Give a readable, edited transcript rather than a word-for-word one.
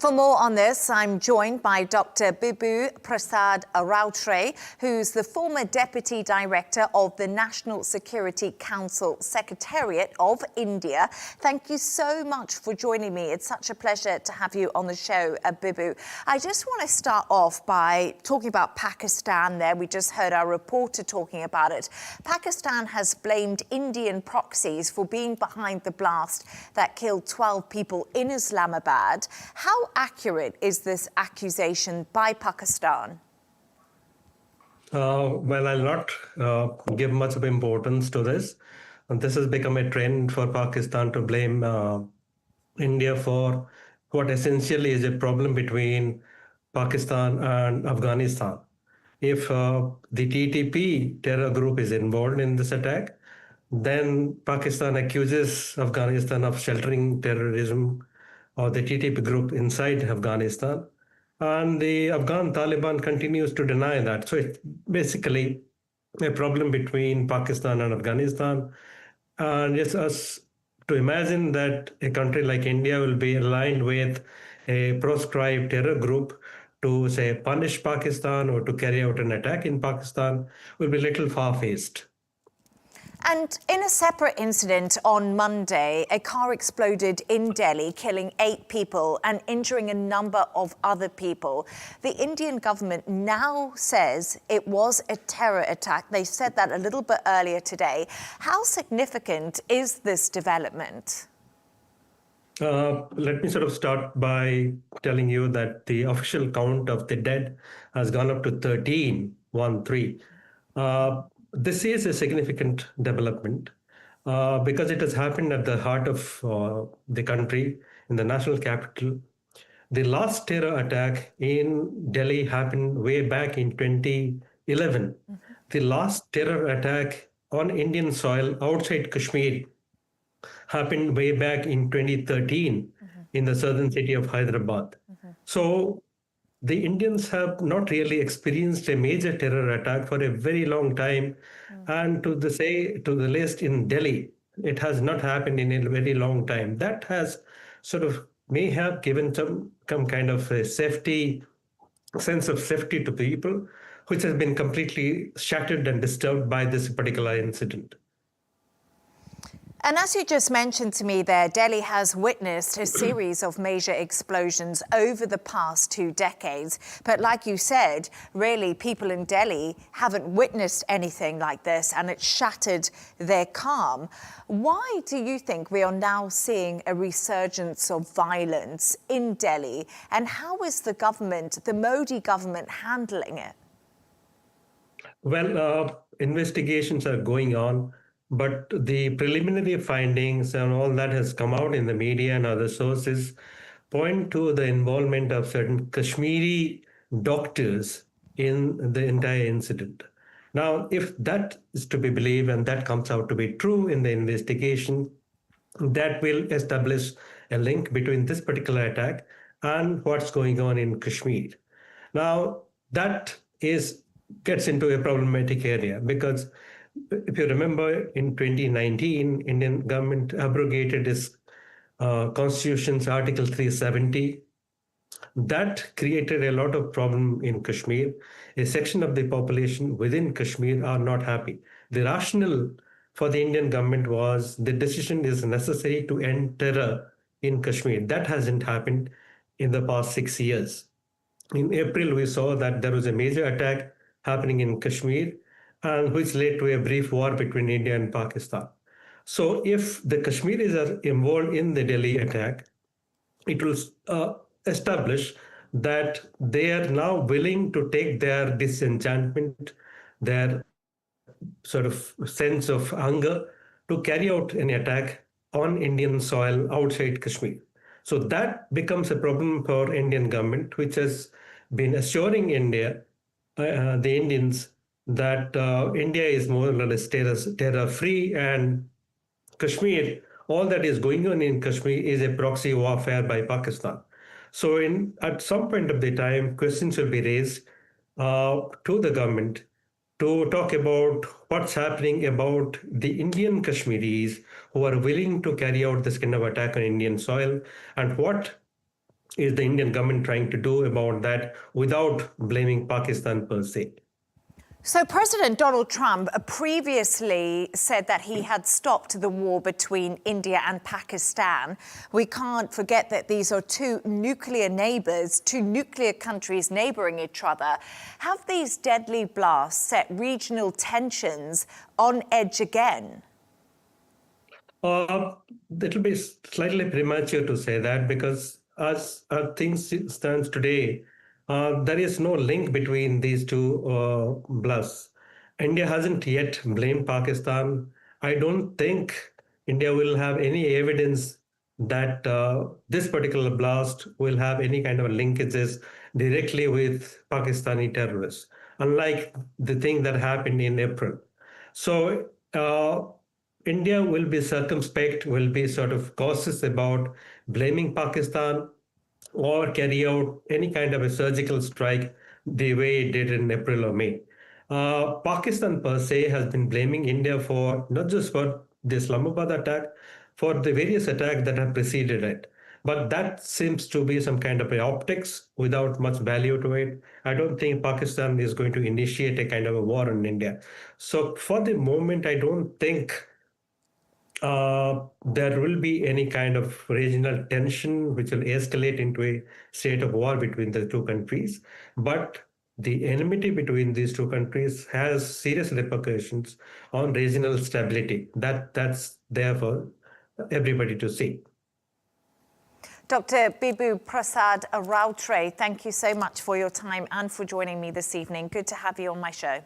For more on this, I'm joined by Dr. Bibhu Prashad Routray, who's the former Deputy Director of the National Security Council Secretariat of India. Thank you so much for joining me. It's such a pleasure to have you on the show, Bibhu. I just want to start off by talking about Pakistan there. We just heard our reporter talking about it. Pakistan has blamed Indian proxies for being behind the blast that killed 12 people in Islamabad. How accurate is this accusation by Pakistan? Well, I'll not give much of importance to this. And this has become a trend for Pakistan to blame India for what essentially is a problem between Pakistan and Afghanistan. If the TTP terror group is involved in this attack, then Pakistan accuses Afghanistan of sheltering terrorism or the TTP group inside Afghanistan. And the Afghan Taliban continues to deny that. So it's basically a problem between Pakistan and Afghanistan. And it's us to imagine that a country like India will be aligned with a proscribed terror group to, say, punish Pakistan or to carry out an attack in Pakistan will be a little far-fetched. And in a separate incident on Monday, a car exploded in Delhi, killing 8 people and injuring a number of other people. The Indian government now says it was a terror attack. They said that a little bit earlier today. How significant is this development? Let me sort of start by telling you that the official count of the dead has gone up to 13. This is a significant development because it has happened at the heart of the country, in the national capital. The last terror attack in Delhi happened way back in 2011. The last terror attack on Indian soil outside Kashmir happened way back in 2013 in the southern city of Hyderabad. So the Indians have not really experienced a major terror attack for a very long time. And to the list in Delhi, it has not happened in a very long time. That has sort of may have given some kind of a sense of safety to people, which has been completely shattered and disturbed by this particular incident. And as you just mentioned to me there, Delhi has witnessed a series of major explosions over the past 2 decades. But like you said, really, people in Delhi haven't witnessed anything like this, and it shattered their calm. Why do you think we are now seeing a resurgence of violence in Delhi? And how is the government, the Modi government, handling it? Well, investigations are going on. But the preliminary findings and all that has come out in the media and other sources point to the involvement of certain Kashmiri doctors in the entire incident. Now, if that is to be believed and that comes out to be true in the investigation, that will establish a link between this particular attack and what's going on in Kashmir. Now, that gets into a problematic area because if you remember, in 2019, Indian government abrogated its constitution's Article 370. That created a lot of problem in Kashmir. A section of the population within Kashmir are not happy. The rationale for the Indian government was the decision is necessary to end terror in Kashmir. That hasn't happened in the past 6 years. In April, we saw that there was a major attack happening in Kashmir, and which led to a brief war between India and Pakistan. So if the Kashmiris are involved in the Delhi attack, it will establish that they are now willing to take their disenchantment, their sort of sense of anger to carry out an attack on Indian soil outside Kashmir. So that becomes a problem for Indian government, which has been assuring the Indians that India is more or less terror-free, and Kashmir, all that is going on in Kashmir is a proxy warfare by Pakistan. So at some point of the time, questions will be raised to the government to talk about what's happening about the Indian Kashmiris who are willing to carry out this kind of attack on Indian soil, and what is the Indian government trying to do about that without blaming Pakistan per se? So President Donald Trump previously said that he had stopped the war between India and Pakistan. We can't forget that these are two nuclear neighbours, two nuclear countries neighbouring each other. Have these deadly blasts set regional tensions on edge again? It'll be slightly premature to say that, because as things stands today, there is no link between these two blasts. India hasn't yet blamed Pakistan. I don't think India will have any evidence that this particular blast will have any kind of linkages directly with Pakistani terrorists, unlike the thing that happened in April. So India will be circumspect, will be sort of cautious about blaming Pakistan or carry out any kind of a surgical strike the way it did in April or May. Pakistan per se has been blaming India for not just for the Islamabad attack, for the various attacks that have preceded it. But that seems to be some kind of a optics without much value to it. I don't think Pakistan is going to initiate a kind of a war on India. So for the moment, I don't think there will be any kind of regional tension which will escalate into a state of war between the two countries. But the enmity between these two countries has serious repercussions on regional stability. That's there for everybody to see. Dr. Bibhu Prashad Routray, thank you so much for your time and for joining me this evening. Good to have you on my show.